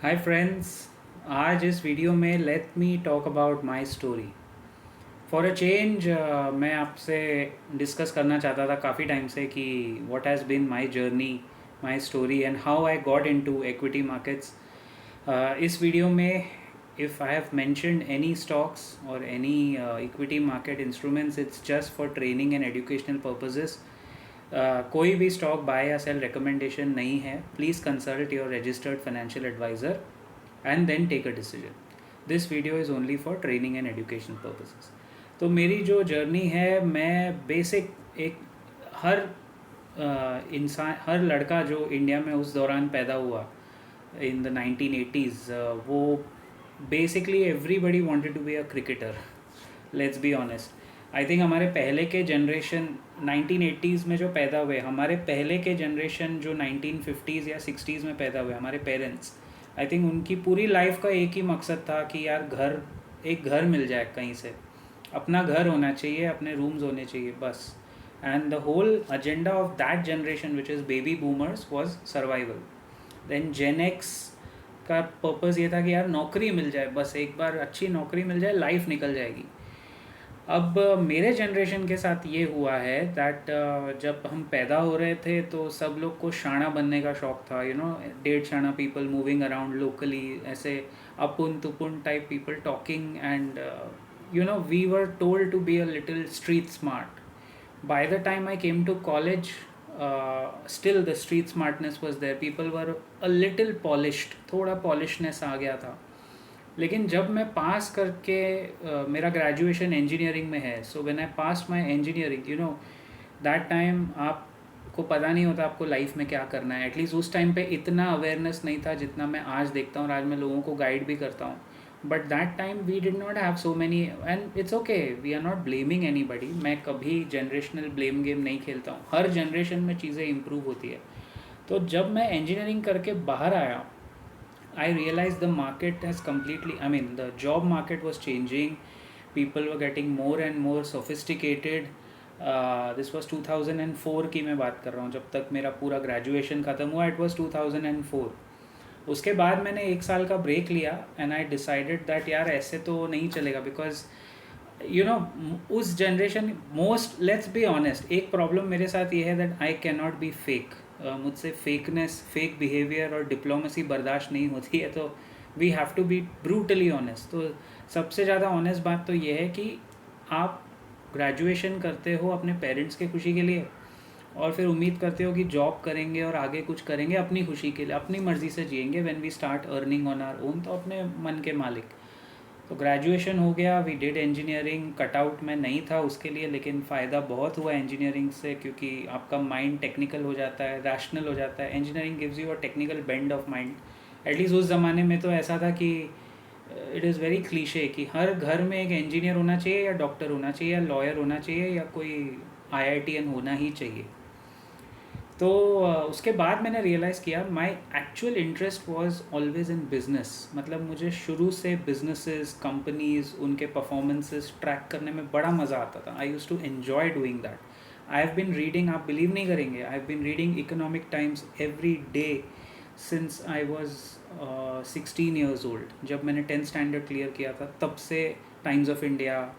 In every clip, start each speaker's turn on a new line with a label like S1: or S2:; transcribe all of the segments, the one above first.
S1: Hi friends. आज इस video में let me talk about my story. For a change मैं आपसे डिस्कस करना चाहता था काफ़ी टाइम से कि what has been my journey, my story and how I got into equity markets. इस वीडियो में if I have mentioned any stocks और any equity market instruments, it's just for training and educational purposes. कोई भी stock buy या sell recommendation नहीं है। Please consult your registered financial adviser and then take a decision. This video is only for training and education purposes. तो मेरी जो journey है, मैं बेसिक एक हर इंसान, हर लड़का जो इंडिया में उस दौरान पैदा हुआ इन द 1980s, वो basically everybody wanted to be a cricketer. Let's be honest. I think हमारे पहले के जनरेशन 1980s में जो पैदा हुए, हमारे पहले के जनरेशन जो 1950s या 60s में पैदा हुए, हमारे पेरेंट्स, आई थिंक उनकी पूरी लाइफ का एक ही मकसद था कि यार एक घर मिल जाए कहीं से, अपना घर होना चाहिए, अपने रूम्स होने चाहिए, बस। And the whole agenda of that generation which is baby boomers was survival. Then gen X का पर्पज़ ये था कि यार नौकरी मिल जाए, बस एक बार अच्छी नौकरी मिल जाए, लाइफ निकल जाएगी। अब मेरे जनरेशन के साथ ये हुआ है दैट जब हम पैदा हो रहे थे तो सब लोग को शाना बनने का शौक़ था, डेढ़ शाना पीपल मूविंग अराउंड लोकली, ऐसे अपुन तुपुन type people talking, and we were told to be a little street smart. By the time I came to college, still the street smartness was there. People were a little polished, थोड़ा पॉलिशनेस आ गया था. लेकिन जब मैं पास करके मेरा graduation engineering में है, so when I pass my engineering, that time आपको पता नहीं होता आपको लाइफ में क्या करना है. एटलीस्ट उस टाइम पे इतना अवेयरनेस नहीं था जितना मैं आज देखता हूँ और आज मैं लोगों को गाइड भी करता हूँ. But that time we did not have so many, and it's okay, we are not blaming anybody. मैं कभी जनरेशनल ब्लेम गेम नहीं खेलता हूँ. हर जनरेशन में चीज़ें इम्प्रूव होती है. तो जब मैं इंजीनियरिंग करके बाहर आया, I realized the market has completely, I mean, the job market was changing. People were getting more and more sophisticated. This was 2004 की मैं बात कर रहा हूँ. जब तक मेरा पूरा ग्रेजुएशन ख़त्म हुआ, it was 2004. उसके बाद मैंने एक साल का ब्रेक लिया एंड आई डिसाइडेड दैट यार ऐसे तो नहीं चलेगा. बिकॉज उस जनरेशन, मोस्ट, लेट्स बी ऑनेस्ट, एक प्रॉब्लम मेरे साथ ये है that I can not be fake. मुझसे फेकनेस, फेक बिहेवियर और डिप्लोमेसी बर्दाश्त नहीं होती है. तो we have to be brutally honest. तो सबसे ज़्यादा ऑनेस्ट बात तो ये है कि आप ग्रेजुएशन करते हो अपने पेरेंट्स के खुशी के लिए, और फिर उम्मीद करते हो कि जॉब करेंगे और आगे कुछ करेंगे अपनी खुशी के लिए, अपनी मर्ज़ी से जिएंगे. When we start earning on our own, तो अपने मन के मालिक. तो ग्रेजुएशन हो गया, वी डिड इंजीनियरिंग. कटआउट में नहीं था उसके लिए, लेकिन फ़ायदा बहुत हुआ इंजीनियरिंग से, क्योंकि आपका माइंड टेक्निकल हो जाता है, रैशनल हो जाता है. Engineering gives you a technical bend of mind. At least उस ज़माने में तो ऐसा था कि इट इज़ वेरी क्लीशे कि हर घर में एक इंजीनियर होना चाहिए, या डॉक्टर होना चाहिए, या लॉयर होना चाहिए, या कोई IITN होना ही चाहिए. तो उसके बाद मैंने रियलाइज़ किया my actual interest was always in business. मतलब मुझे शुरू से बिजनेसेस, कंपनीज़, उनके परफॉर्मेंसेस ट्रैक करने में बड़ा मज़ा आता था. I use to enjoy doing that. I have been reading, आप बिलीव नहीं करेंगे, I have been reading Economic Times every day since I was 16 years old. जब मैंने 10th स्टैंडर्ड क्लियर किया था, तब से टाइम्स ऑफ इंडिया,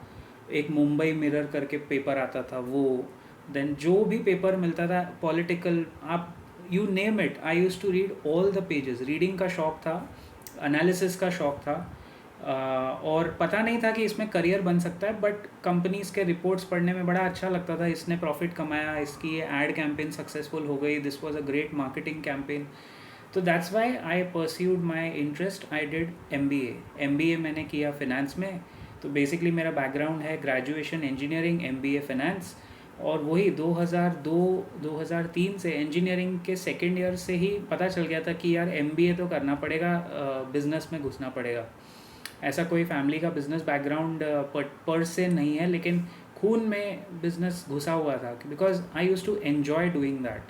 S1: एक मुंबई मिरर करके पेपर आता था वो, देन जो भी पेपर मिलता था पॉलिटिकल, आप you name it, I use to read all the pages. Reading का शौक़ था, एनालिसिस का शौक़ था, और पता नहीं था कि इसमें करियर बन सकता है. बट कंपनीज़ के रिपोर्ट्स पढ़ने में बड़ा अच्छा लगता था. इसने प्रॉफिट कमाया, इसकी ये एड कैंपेन सक्सेसफुल हो गई, this was a great marketing campaign. तो that's why I pursued my interest. I did MBA मैंने किया फिनेंस में. तो बेसिकली मेरा बैकग्राउंड है ग्रेजुएशन इंजीनियरिंग, MBA फिनेंस. और वही 2002-2003 से इंजीनियरिंग के सेकेंड ईयर से ही पता चल गया था कि यार MBA तो करना पड़ेगा, बिज़नेस में घुसना पड़ेगा. ऐसा कोई फैमिली का बिज़नेस बैकग्राउंड पर से नहीं है, लेकिन खून में बिज़नेस घुसा हुआ था. Because I use to enjoy doing that.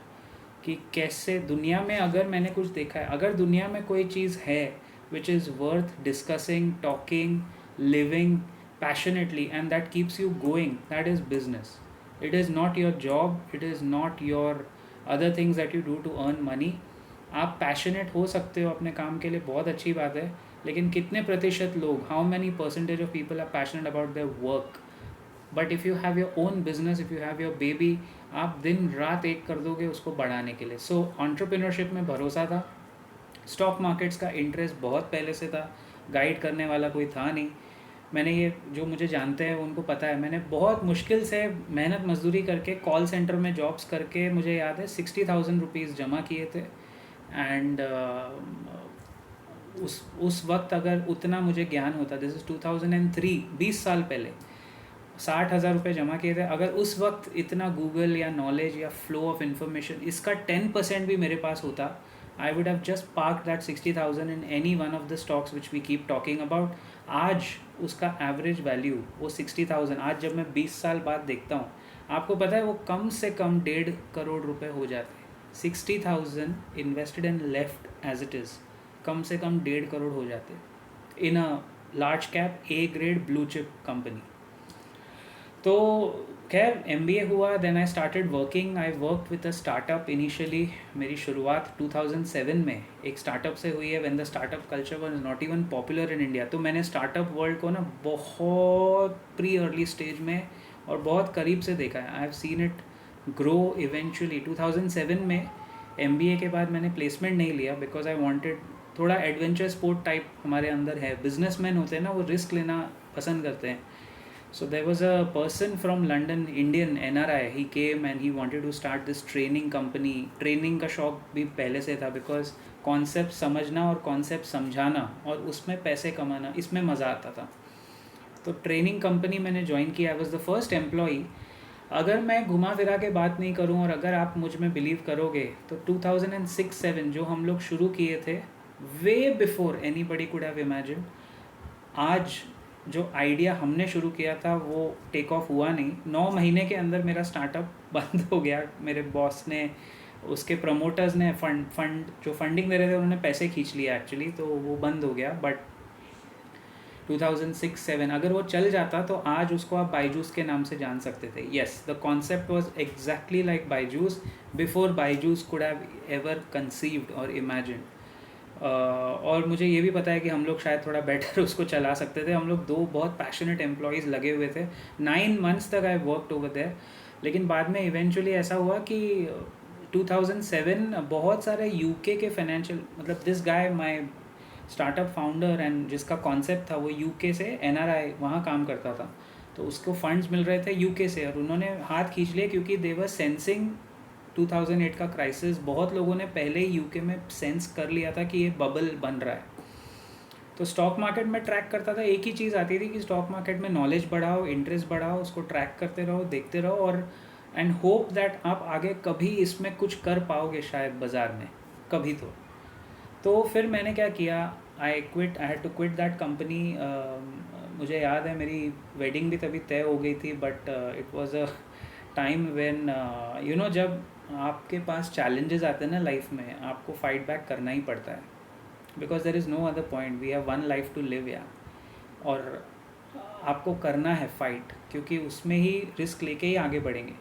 S1: कि कैसे दुनिया में, अगर मैंने कुछ देखा है, अगर दुनिया में कोई चीज़ है which is worth discussing, talking, living passionately, and that keeps you going, that is business. It is not your job, it is not your other things that you do to earn money. आप passionate हो सकते हो अपने काम के लिए, बहुत अच्छी बात है, लेकिन कितने प्रतिशत लोग, how many percentage of people are passionate about their work? But if you have your own business, if you have your baby, आप दिन रात एक कर दोगे उसको बढ़ाने के लिए. सो एंटरप्रेन्योरशिप में भरोसा था. स्टॉक मार्केट्स का इंटरेस्ट बहुत पहले से था. गाइड करने वाला कोई था नहीं. मैंने ये, जो मुझे जानते हैं उनको पता है, मैंने बहुत मुश्किल से मेहनत मजदूरी करके कॉल सेंटर में जॉब्स करके, मुझे याद है 60,000 रुपीज़ जमा किए थे. एंड उस वक्त अगर उतना मुझे ज्ञान होता, दिस इज़ 2003, 20 साल पहले 60,000 रुपये जमा किए थे. अगर उस वक्त इतना गूगल या नॉलेज या फ्लो ऑफ इन्फॉर्मेशन, इसका 10% भी मेरे पास होता, I would have just park that 60,000 in any one of the stocks which we keep talking about. आज उसका एवरेज वैल्यू वो 60,000, आज जब मैं 20 साल बाद देखता हूँ, आपको पता है वो कम से कम 1.5 करोड़ रुपए हो जाते. 60,000 invested and left as it is, कम से कम 1.5 करोड़ हो जाते in a large cap A grade blue chip company. तो खैर MBA हुआ, then I started working. I worked with a startup initially. मेरी शुरुआत 2007 में एक स्टार्टअप से हुई है, when the startup culture was not even popular in India. तो मैंने स्टार्टअप वर्ल्ड को ना बहुत प्री अर्ली स्टेज में और बहुत करीब से देखा है. I have seen it grow eventually. 2007 में MBA के बाद मैंने प्लेसमेंट नहीं लिया, बिकॉज आई वांटेड थोड़ा एडवेंचर स्पोर्ट टाइप हमारे अंदर है. बिजनेसमैन होते हैं ना, वो रिस्क लेना पसंद करते हैं. So there was a person from London, Indian NRI. He came and he wanted to start this training company. Training का शौक भी पहले से था, because कॉन्सेप्ट समझना और कॉन्सेप्ट समझाना और उसमें पैसे कमाना, इसमें मज़ा आता था. तो ट्रेनिंग कंपनी मैंने ज्वाइन किया. I was the first employee. अगर मैं घुमा फिरा के बात नहीं करूं और अगर आप मुझ में बिलीव करोगे, तो 2006-07 जो हम लोग शुरू किए थे, way before anybody could have imagine. आज जो आइडिया हमने शुरू किया था वो टेक ऑफ हुआ नहीं. 9 महीने के अंदर मेरा स्टार्टअप बंद हो गया. मेरे बॉस ने, उसके प्रमोटर्स ने फंड जो फंडिंग दे रहे थे उन्होंने पैसे खींच लिया एक्चुअली, तो वो बंद हो गया. बट 2006-07 अगर वो चल जाता तो आज उसको आप बायजूस के नाम से जान सकते थे. Yes, the concept was exactly like Byju's before Byju's could have ever conceived और इमेजिन्ड. और मुझे ये भी पता है कि हम लोग शायद थोड़ा बेटर उसको चला सकते थे. हम लोग 2 बहुत पैशनेट एम्प्लॉयज़ लगे हुए थे. 9 मंथ्स तक आई वर्कड ओवर देयर. लेकिन बाद में इवेंचुअली ऐसा हुआ कि 2007 बहुत सारे UK के फाइनेंशियल, मतलब this guy my startup founder and जिसका कॉन्सेप्ट था वो UK से NRI वहाँ काम करता था. तो उसको फंड्स मिल रहे थे UK से, और उन्होंने हाथ खींच लिए क्योंकि दे वर सेंसिंग 2008 का क्राइसिस. बहुत लोगों ने पहले ही UK में सेंस कर लिया था कि ये बबल बन रहा है. तो स्टॉक मार्केट में ट्रैक करता था, एक ही चीज़ आती थी कि स्टॉक मार्केट में नॉलेज बढ़ाओ, इंटरेस्ट बढ़ाओ, उसको ट्रैक करते रहो, देखते रहो, और एंड होप दैट आप आगे कभी इसमें कुछ कर पाओगे शायद बाज़ार में कभी. तो फिर मैंने क्या किया, I had to quit that company. मुझे याद है मेरी वेडिंग भी तभी तय हो गई थी, but it was a time when you know, जब आपके पास चैलेंजेस आते हैं ना लाइफ में, आपको फाइट बैक करना ही पड़ता है, because there is no other point. We have 1 life to live या, और आपको करना है फाइट, क्योंकि उसमें ही रिस्क लेके ही आगे बढ़ेंगे.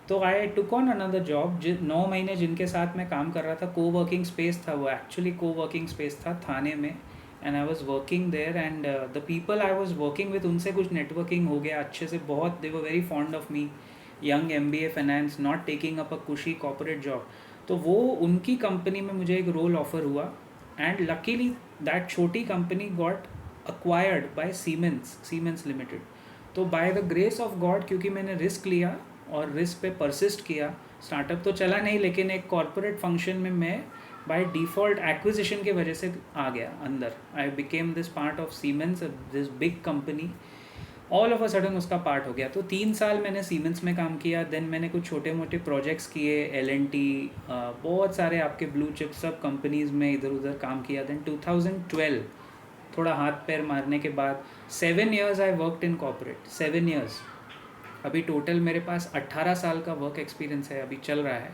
S1: तो I took on another job. 9 महीने जिनके साथ मैं काम कर रहा था, को वर्किंग स्पेस था वो, एक्चुअली को वर्किंग स्पेस था थाने में. And I was working there, and the people I was working with, उनसे कुछ नेटवर्किंग हो गया अच्छे से, बहुत. They were very fond of me. Young MBA finance, not taking up a cushy corporate job. तो वो उनकी कंपनी में मुझे एक रोल ऑफर हुआ, एंड लकीली दैट छोटी company got acquired by Siemens limited. तो by the grace of God, क्योंकि मैंने रिस्क लिया और रिस्क पे परसिस्ट किया, स्टार्टअप तो चला नहीं, लेकिन एक कॉर्पोरेट फंक्शन में मैं बाय डिफ़ॉल्ट एक्विजिशन की वजह से आ गया अंदर. I became this part of siemens, this big company. All of a sudden उसका पार्ट हो गया. तो 3 साल मैंने सीमेंस में काम किया. देन मैंने कुछ छोटे मोटे प्रोजेक्ट्स किए, L&T, बहुत सारे आपके ब्लू चिप सब कंपनीज़ में इधर उधर काम किया. देन 2012 थोड़ा हाथ पैर मारने के बाद 7 years I worked in corporate. 7 years. अभी टोटल मेरे पास 18 साल का वर्क एक्सपीरियंस है, अभी चल रहा है.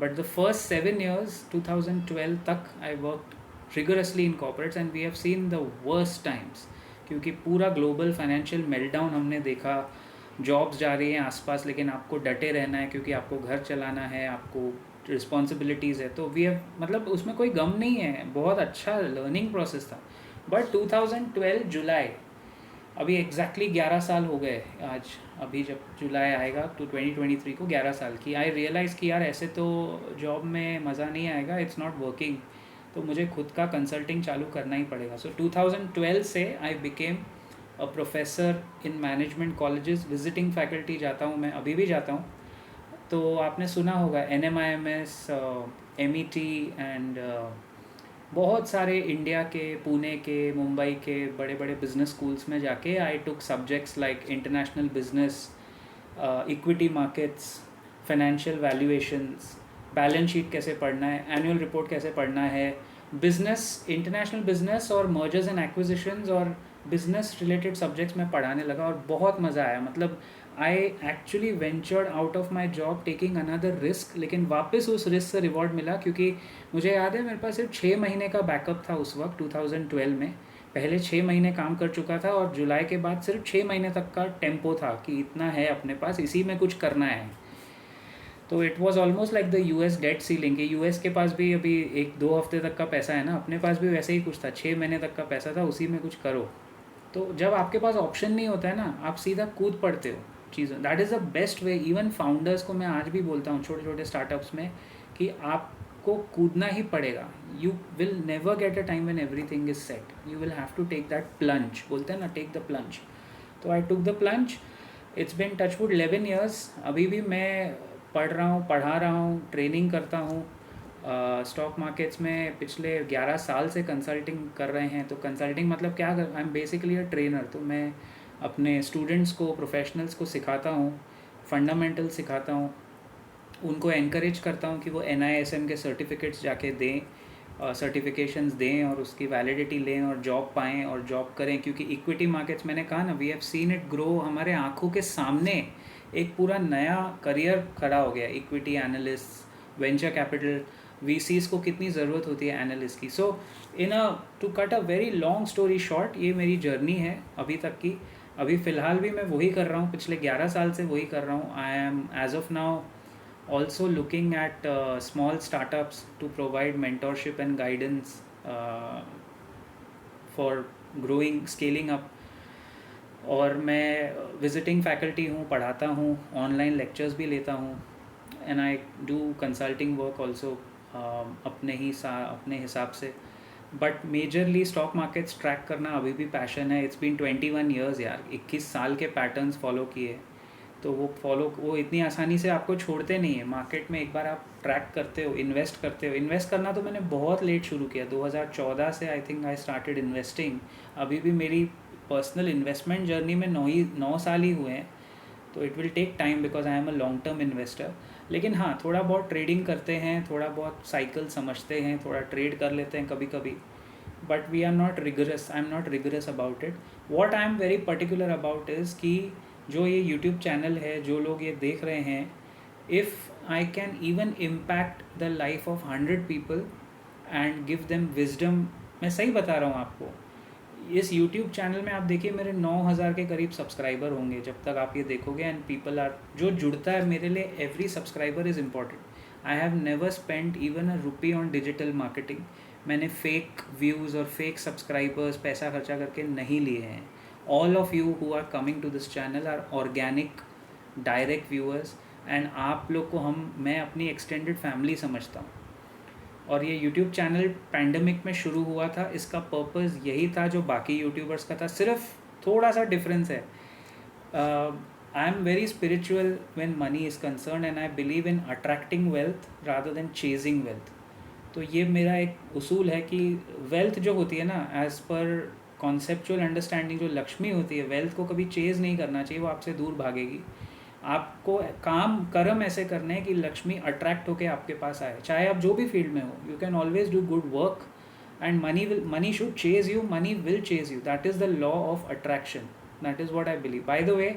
S1: बट द फर्स्ट 7 years 2012 तक I worked rigorously in corporates, and we have seen the worst times, क्योंकि पूरा ग्लोबल फाइनेंशियल मेल्टडाउन हमने देखा. जॉब्स जा रही हैं आसपास, लेकिन आपको डटे रहना है, क्योंकि आपको घर चलाना है, आपको रिस्पॉन्सिबिलिटीज़ है, तो वी हैव मतलब उसमें कोई गम नहीं है, बहुत अच्छा लर्निंग प्रोसेस था। बट 2012 जुलाई, अभी एग्जैक्टली 11 साल हो गए आज, अभी जब जुलाई आएगा तो 2023 को 11 साल की, आई रियलाइज़ कि यार ऐसे तो जॉब में मज़ा नहीं आएगा, इट्स नॉट वर्किंग, तो मुझे खुद का कंसल्टिंग चालू करना ही पड़ेगा। सो 2012 से I became a professor in management colleges, visiting faculty जाता हूँ मैं, अभी भी जाता हूँ। तो आपने सुना होगा NMIMS, MET एंड बहुत सारे इंडिया के, पुणे के, मुंबई के बड़े बड़े बिजनेस स्कूल्स में जाके I took subjects like international business, equity markets, financial valuations, balance sheet कैसे पढ़ना है, एनुअल रिपोर्ट कैसे पढ़ना है, बिजनेस, इंटरनेशनल बिजनेस और मर्जर्स एंड एक्विजिशंस और बिजनेस रिलेटेड सब्जेक्ट्स में पढ़ाने लगा और बहुत मज़ा आया। मतलब I actually ventured out of my job taking another risk, लेकिन वापस उस रिस्क से रिवॉर्ड मिला, क्योंकि मुझे याद है मेरे पास सिर्फ 6 महीने का बैकअप था उस वक्त 2012 में। पहले 6 महीने काम कर चुका था और जुलाई के बाद सिर्फ 6 महीने तक का टेम्पो था कि इतना है अपने पास, इसी में कुछ करना है। तो it was almost like the US date ceiling, कि US के पास भी अभी 1-2 हफ्ते तक का पैसा है ना, अपने पास भी वैसे ही कुछ था, 6 महीने तक का पैसा था, उसी में कुछ करो। तो जब आपके पास ऑप्शन नहीं होता है ना, आप सीधा कूद पड़ते हो चीज़ों, that is the best way. Even founders को मैं आज भी बोलता हूँ छोटे छोटे स्टार्टअप्स में कि आपको कूदना ही पड़ेगा। You will never get a time when everything is set, you will have to take that plunge, बोलते हैं ना, टेक द प्लंज। तो I took the plunge, it's been touchwood 11 years. अभी भी मैं पढ़ रहा हूँ, पढ़ा रहा हूँ, ट्रेनिंग करता हूँ। स्टॉक मार्केट्स में पिछले 11 साल से कंसल्टिंग कर रहे हैं। तो कंसल्टिंग मतलब क्या, I am basically a trainer. तो मैं अपने स्टूडेंट्स को, प्रोफेशनल्स को सिखाता हूँ, फंडामेंटल सिखाता हूँ, उनको एनकरेज करता हूँ कि वो NISM के सर्टिफिकेट्स जाके दें, सर्टिफिकेशंस दें और उसकी वैलिडिटी लें और जॉब पाएँ और जॉब करें। क्योंकि इक्विटी मार्केट्स, मैंने कहा ना, we have seen it grow, हमारे आँखों के सामने एक पूरा नया करियर खड़ा हो गया। Equity analyst, venture capital, VCs को कितनी ज़रूरत होती है एनालिस्ट की। So to cut a very long story short, ये मेरी जर्नी है अभी तक की। अभी फ़िलहाल भी मैं वही कर रहा हूँ, पिछले 11 साल से वही कर रहा हूँ। I am as of now also looking at small startups to provide mentorship and guidance for growing, scaling up। और मैं विजिटिंग फैकल्टी हूँ, पढ़ाता हूँ, ऑनलाइन लेक्चर्स भी लेता हूँ, and I do consulting work also अपने हिसाब से। But majorly stock markets track करना अभी भी पैशन है। इट्स बीन 21 ईयर्स यार, 21 साल के पैटर्न्स फॉलो किए। तो वो इतनी आसानी से आपको छोड़ते नहीं है। मार्केट में एक बार आप ट्रैक करते हो, इन्वेस्ट करते हो। इन्वेस्ट करना तो मैंने बहुत लेट शुरू किया, 2014 से I think I started investing. अभी भी मेरी पर्सनल इन्वेस्टमेंट जर्नी में 9 साल ही हुए हैं। तो it will take time because I am a long term investor. लेकिन हाँ, थोड़ा बहुत ट्रेडिंग करते हैं, थोड़ा बहुत साइकिल समझते हैं, थोड़ा ट्रेड कर लेते हैं कभी कभी। But we are not rigorous, I am not rigorous about it. What I am very particular about is कि जो ये यूट्यूब चैनल है, जो लोग ये देख रहे हैं, if I can even impact the life of 100 people and give them wisdom, मैं सही बता रहा हूँ आपको। इस यूट्यूब चैनल में आप देखिए, मेरे 9,000 के करीब सब्सक्राइबर होंगे जब तक आप ये देखोगे। एंड पीपल आर, जो जुड़ता है मेरे लिए, every subscriber is important. I have never spent even a rupee on digital marketing. मैंने फेक व्यूज़ और फेक सब्सक्राइबर्स पैसा खर्चा करके नहीं लिए हैं। All of you who are coming to this channel are organic direct viewers, and आप लोग को मैं अपनी एक्सटेंडेड फैमिली समझता हूँ। और ये यूट्यूब चैनल पैंडमिक में शुरू हुआ था, इसका पर्पज़ यही था जो बाकी यूट्यूबर्स का था, सिर्फ थोड़ा सा डिफरेंस है। आई am very spiritual when money is concern, and I believe in attracting wealth rather than chasing wealth. तो ये मेरा एक उसूल है कि वेल्थ जो होती है ना, एज़ पर कॉन्सेप्चुअल अंडरस्टैंडिंग, जो लक्ष्मी होती है, वेल्थ को कभी चेज़ नहीं करना चाहिए, वो आपसे दूर भागेगी। आपको कर्म ऐसे करने हैं कि लक्ष्मी अट्रैक्ट होकर आपके पास आए, चाहे आप जो भी फील्ड में हो। You can always do good work and money should chase you, money will chase you. That is the law of attraction, that is what I believe. By the way,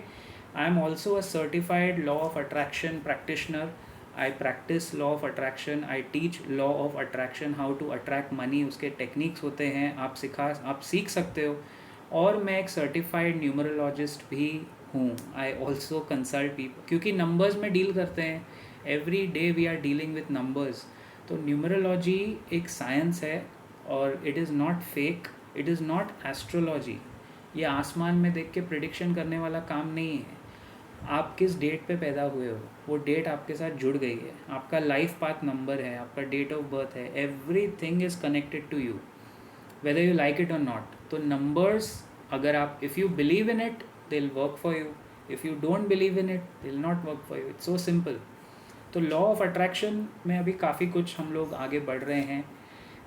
S1: I am also a certified law of attraction practitioner. I practice law of attraction, I teach law of attraction, how to attract money, उसके techniques होते हैं, आप सीख सकते हो। और मैं एक सर्टिफाइड न्यूमरोलॉजिस्ट भी हूँ। आई ऑल्सो कंसल्ट पीपल, क्योंकि नंबर्स में डील करते हैं। Every day we are dealing with numbers. तो न्यूमरोलॉजी एक साइंस है और it is not fake, it is not astrology. ये आसमान में देख के प्रिडिक्शन करने वाला काम नहीं है. आप किस डेट पे पैदा हुए हो, वो डेट आपके साथ जुड़ गई है. आपका लाइफ पाथ नंबर है, आपका डेट ऑफ बर्थ है. Everything is connected to you, whether you like it और नॉट. तो नंबर्स, अगर आप, if you believe in it they will work for you, if you don't believe in it they will not work for you. It's so simple. तो law of attraction में अभी काफ़ी कुछ हम लोग आगे बढ़ रहे हैं.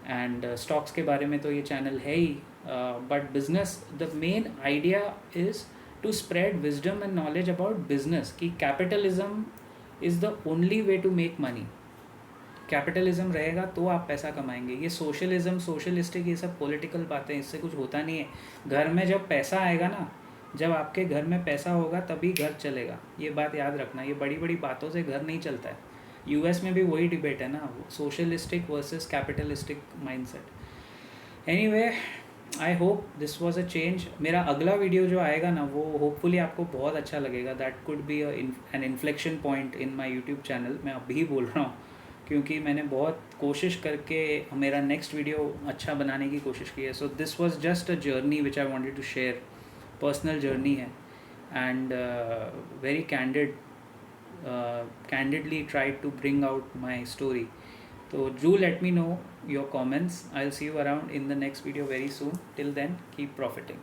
S1: एंड स्टॉक्स के बारे में तो ये चैनल है ही, but business, the main idea is to spread wisdom and knowledge about business. कि capitalism is the only way to make money. Capitalism रहेगा तो आप पैसा कमाएंगे. ये सोशलिज्म, सोशलिस्टिक, ये सब पॉलिटिकल बातें, इससे कुछ होता नहीं है. घर में जब पैसा आएगा ना, जब आपके घर में पैसा होगा तभी घर चलेगा. ये बात याद रखना. ये बड़ी बड़ी बातों से घर नहीं चलता है. यूएस में भी वही डिबेट है ना, socialistic versus capitalistic mindset. Anyway, I hope this was a change. मेरा अगला वीडियो जो आएगा ना, वो होपफुली आपको बहुत अच्छा लगेगा. That could be an inflection point in my YouTube channel. मैं अभी बोल रहा हूँ क्योंकि मैंने बहुत कोशिश करके मेरा नेक्स्ट वीडियो अच्छा बनाने की कोशिश की है. So this was just a journey which I wanted to share. Personal journey है and very candidly tried to bring out my story. So do let me know your comments. I'll see you around in the next video very soon. Till then, keep profiting.